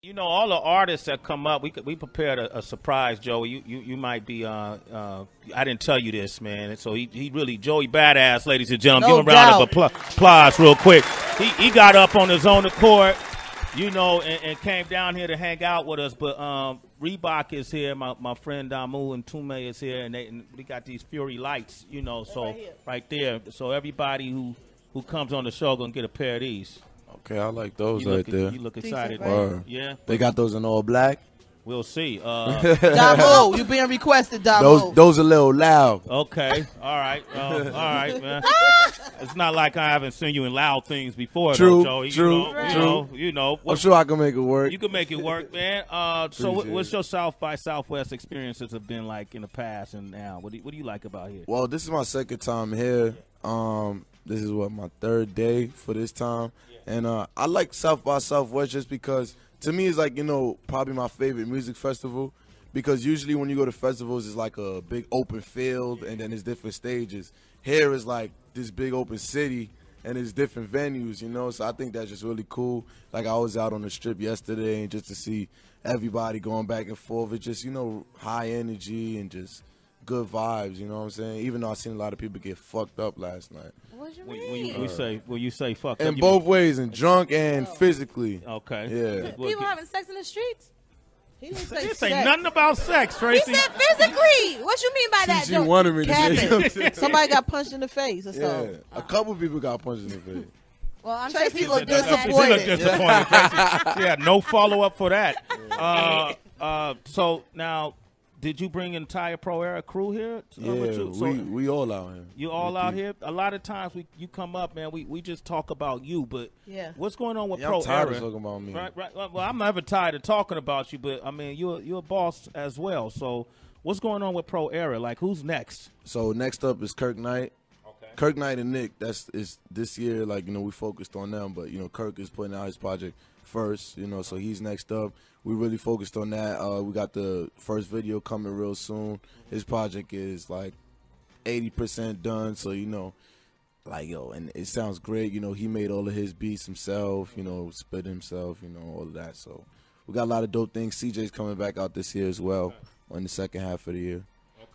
You know, all the artists that come up, we prepared a surprise, Joey. You might be I didn't tell you this, man. So he really Joey Badass, ladies and gentlemen. No Give him a round of doubt. applause real quick. He got up on his own accord, you know, and came down here to hang out with us. But Reebok is here, my friend Damu and Tume is here, and we got these Fury lights, you know, so right there. So everybody who comes on the show gonna get a pair of these. Okay, I like those You right there. You look excited, Right? man. Yeah. They got those in all black. We'll see. Damo, you being requested, Damo. Those a little loud. Okay. All right. All right, man. It's not like I haven't seen you in loud things before, True, though, Joey. true. You know. I'm sure I can make it work. You can make it work, man. So Appreciate what's it. your South by Southwest experiences have been like in the past and now? What do you like about here? Well, this is my second time here. This is my third day for this time. And I like South by Southwest just because to me it's like, you know, probably my favorite music festival, because usually when you go to festivals it's like a big open field and then there's different stages. Here is like this big open city and it's different venues, you know, so I think that's just really cool. Like I was out on the strip yesterday and just to see everybody going back and forth, it's just, you know, high energy and just good vibes, you know what I'm saying? Even though I seen a lot of people get fucked up last night. What you When mean? you say fuck In up, both ways, and drunk and physically. okay. Yeah. People having sex in the streets? He didn't They say say sex. nothing about sex, He Tracy. said physically. What you mean by that? She Joe? wanted me to say Capping. Somebody got punched in the face or Yeah, something. a couple people got punched in the face. Well, I'm sure Tracy people look do that. She look disappointed. disappointed. Tracy. She had no follow up for that. So now, did you bring entire Pro Era crew here? Yeah, with you? So we all out here. you all out here? A lot of times you come up, man. We just talk about you, but Yeah. what's going on with Yeah, Pro I'm tired Era? of talking about me. Right. Well, I'm never tired of talking about you, but I mean, you're a boss as well. So what's going on with Pro Era? Like, who's next? So next up is K.R.I.T. Okay. K.R.I.T and Nick, is this year, like, you know, we focused on them, but, you know, Kirk is putting out his project first, you know, so he's next up. We really focused on that. We got the first video coming real soon. His project is, like, 80% done, so, you know, like, yo, and it sounds great. You know, he made all of his beats himself, you know, split himself, you know, all of that. So we got a lot of dope things. CJ's coming back out this year as well, in the second half of the year.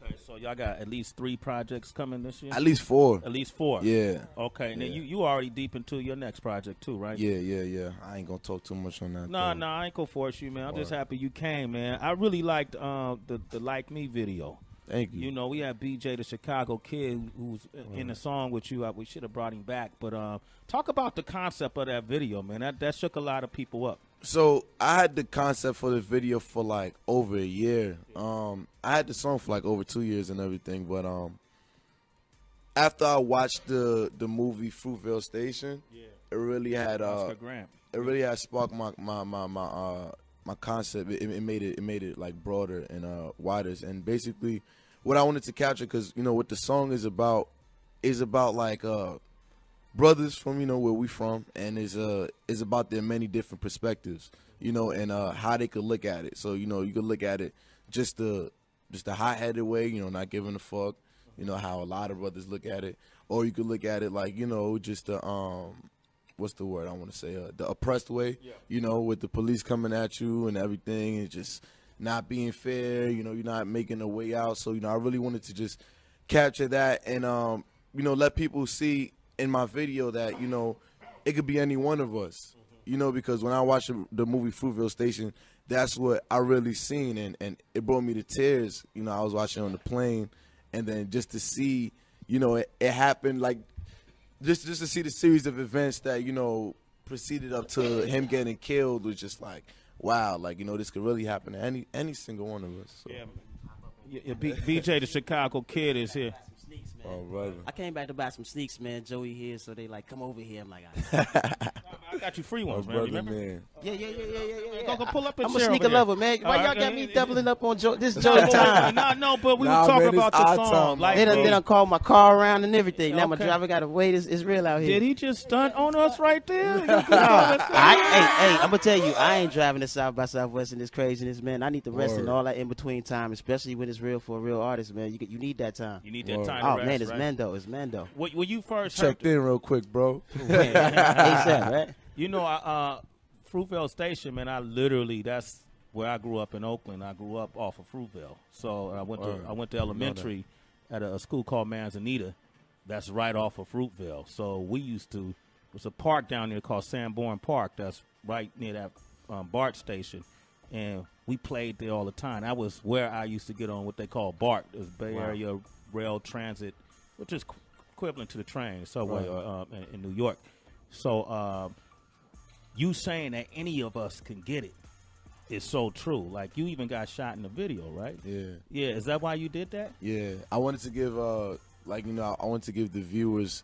Okay, so y'all got at least 3 projects coming this year? At least 4. At least 4. Yeah. Okay, and then Yeah. you already deep into your next project too, right? Yeah. I ain't gonna talk too much on that. No, though. I ain't gonna force you, man. I'm just Word. happy you came, man. I really liked the Like Me video. Thank you. You know, we had BJ, the Chicago kid, who's in the song with you. We should have brought him back. But talk about the concept of that video, man. That shook a lot of people up. So I had the concept for the video for like over a year. I had the song for like over 2 years and everything. But after I watched the movie Fruitvale Station, it really had Oscar Grant. it really had sparked my concept. It made it like broader and wider. And basically, what I wanted to capture, because you know what the song is about like brothers from, you know, where we from, and is about their many different perspectives, you know, and how they could look at it. So, you know, you could look at it just the hot-headed way, you know, not giving a fuck, you know, how a lot of brothers look at it, or you could look at it like, you know, just the what's the word I want to say, the oppressed way, you know, with the police coming at you and everything, and just not being fair, you know, you're not making a way out. So, you know, I really wanted to just capture that and you know, let people see in my video that, you know, it could be any one of us, you know, because when I watched the movie Fruitvale Station, that's what I really seen, and it brought me to tears. You know, I was watching on the plane, and then just to see, you know, it happened, like, just to see the series of events that, you know, preceded up to him getting killed was just like, wow, like, you know, this could really happen to any single one of us. So. Yeah, BJ, the Chicago kid, is here. Oh, brother. I came back to buy some sneaks, man. Joey here, so they like, come over here. I'm like, I got you free ones, man. Brother, Remember? man. yeah. Go pull up and I'm a share sneaker over there. lover, man. Why y'all got me doubling up on this Joey No, time? no, but we Nah, were talking man, about it's the our song. time. Like, They done called my car around and everything. Now my Okay. driver got to wait. It's real out here. did he just stunt on us right there? Hey, I'm gonna tell you, I ain't driving the South by Southwest in this craziness, man. I need the rest and Word. all that in between time, especially when it's real for a real artist, man. You need that time. You need that Word. time Oh to rest, man, it's right? Mendo. It's Mendo. When you first heard Checked in real quick, bro. ASAP, right? you know, Fruitvale Station, man, I literally, that's where I grew up in Oakland. I grew up off of Fruitvale. So I went to elementary at a school called Manzanita. That's right off of Fruitvale. So we used to, there's a park down there called Sanborn Park that's right near that BART station. And we played there all the time. That was where I used to get on what they call BART, is Bay Area Rail Transit, which is equivalent to the train, subway, in New York. So you saying that any of us can get it is so true. Like, you even got shot in the video, right? Yeah. Yeah, is that why you did that? Yeah. I wanted to give, I wanted to give the viewers,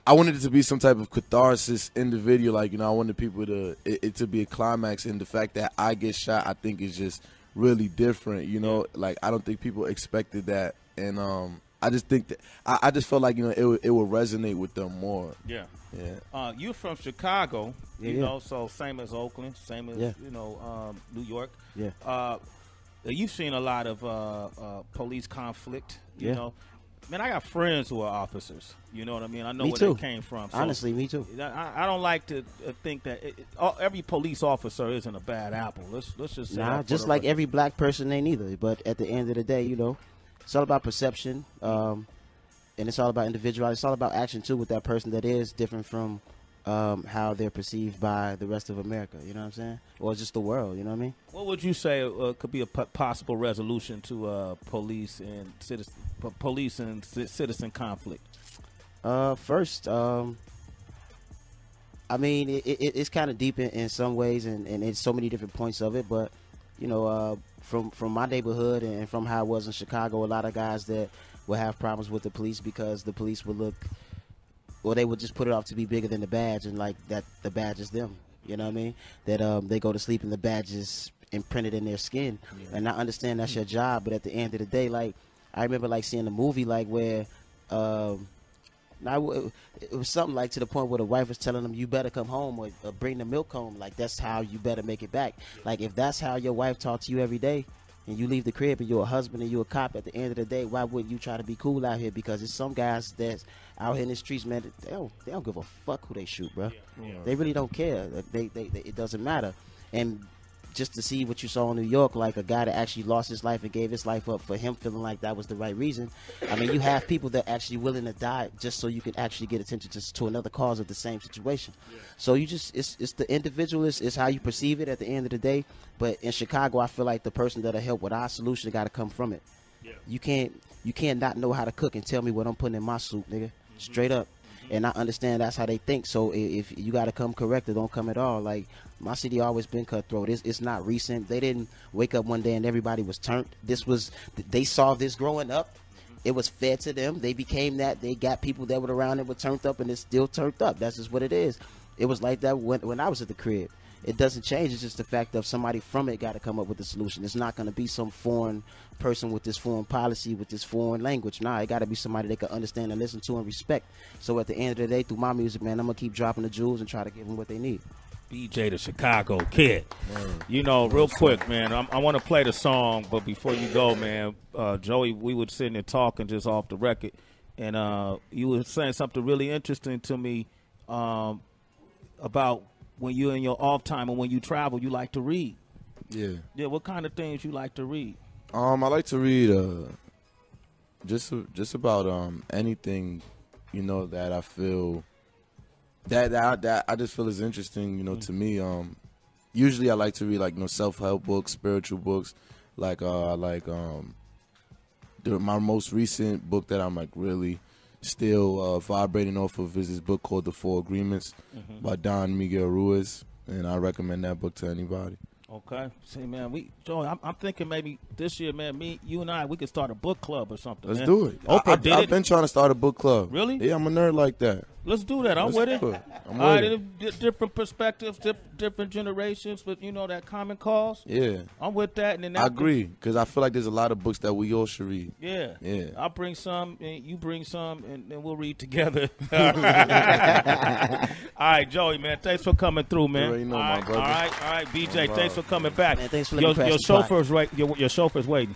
I wanted it to be some type of catharsis in the video. Like, I wanted people to, it to be a climax. And the fact that I get shot, I think is just really different, Like, I don't think people expected that. And I just think that, I just felt like, it would resonate with them more. Yeah. Yeah. You're from Chicago, you Yeah. know, so same as Oakland, same as, New York. Yeah. You've seen a lot of police conflict, you Yeah. know. Man, I got friends who are officers. You know what I mean? I know Me where too. they came from. So Honestly, me too. I don't like to think that every police officer isn't a bad apple. Let's just say Nah, that for just the like record. every black person ain't either. But at the end of the day, it's all about perception, and it's all about individuality. It's all about action too with that person that is different from how they're perceived by the rest of America. You know what I'm saying? Or just the world. You know what I mean? What would you say could be a possible resolution to police and citizen conflict? First, I mean, it's kind of deep in some ways, and it's so many different points of it. But from my neighborhood and from how it was in Chicago, a lot of guys that would have problems with the police because the police would look, or they would just put it off to be bigger than the badge, and like that the badge is them. You know what I mean? That they go to sleep and the badge is imprinted in their skin. Yeah. And I understand that's your job, but at the end of the day, like, I remember like seeing a movie like where it was something like to the point where the wife was telling them, you better come home or bring the milk home. Like, that's how you better make it back. Like, if that's how your wife talks to you every day and you leave the crib and you're a husband and you're a cop, at the end of the day, why wouldn't you try to be cool out here? Because there's some guys that's out here in the streets, man, they don't give a fuck who they shoot, bro. Yeah. They really don't care. They it doesn't matter. And just to see what you saw in New York, like a guy that actually lost his life and gave his life up for him feeling like that was the right reason. I mean, you have people that actually willing to die just so you can actually get attention to another cause of the same situation. Yeah. So you just, it's the individual, it's how you perceive it at the end of the day. But in Chicago, I feel like the person that'll help with our solution got to come from it. Yeah. You can't not know how to cook and tell me what I'm putting in my soup, nigga. Mm-hmm. Straight up. And I understand that's how they think. So if you got to come correct or don't come at all. Like, my city always been cutthroat. It's not recent. They didn't wake up one day and everybody was turned. They saw this growing up. It was fed to them. They became that. They got people that were around and were turned up, and it's still turned up. That's just what it is. It was like that when I was at the crib. It doesn't change. It's just the fact of somebody from it got to come up with the solution. It's not going to be some foreign person with this foreign policy, with this foreign language. Nah, it got to be somebody they can understand and listen to and respect. So at the end of the day, through my music, man, I'm going to keep dropping the jewels and try to give them what they need. BJ the Chicago Kid. You know, real quick, man, I want to play the song, but before you go, man, Joey, we were sitting there talking just off the record, and you were saying something really interesting to me about when you're in your off time and when you travel, you like to read. Yeah. Yeah, what kind of things you like to read? I like to read just about anything, that I feel that I just feel is interesting, to me. Usually I like to read like self-help books, spiritual books. Like my most recent book that I'm like really still vibrating off of is this book called The Four Agreements by Don Miguel Ruiz, and I recommend that book to anybody. Okay. See, man, Joey, I'm thinking maybe this year, man, you and I, we could start a book club or something. Let's man. do it. I've been trying to start a book club. Really? Yeah, I'm a nerd like that. Let's do that. I'm with it. I'm All with right, it. different perspectives, different generations, but that common cause. Yeah. I'm with that. And then I agree, because I feel like there's a lot of books that we all should read. Yeah. Yeah. I'll bring some, and you bring some, and then we'll read together. All right, Joey, man, thanks for coming through, man. You already know, my brother. All right, BJ, thanks for coming back. Man, thanks for letting me pass your the pot. chauffeur's right. Your chauffeur's waiting.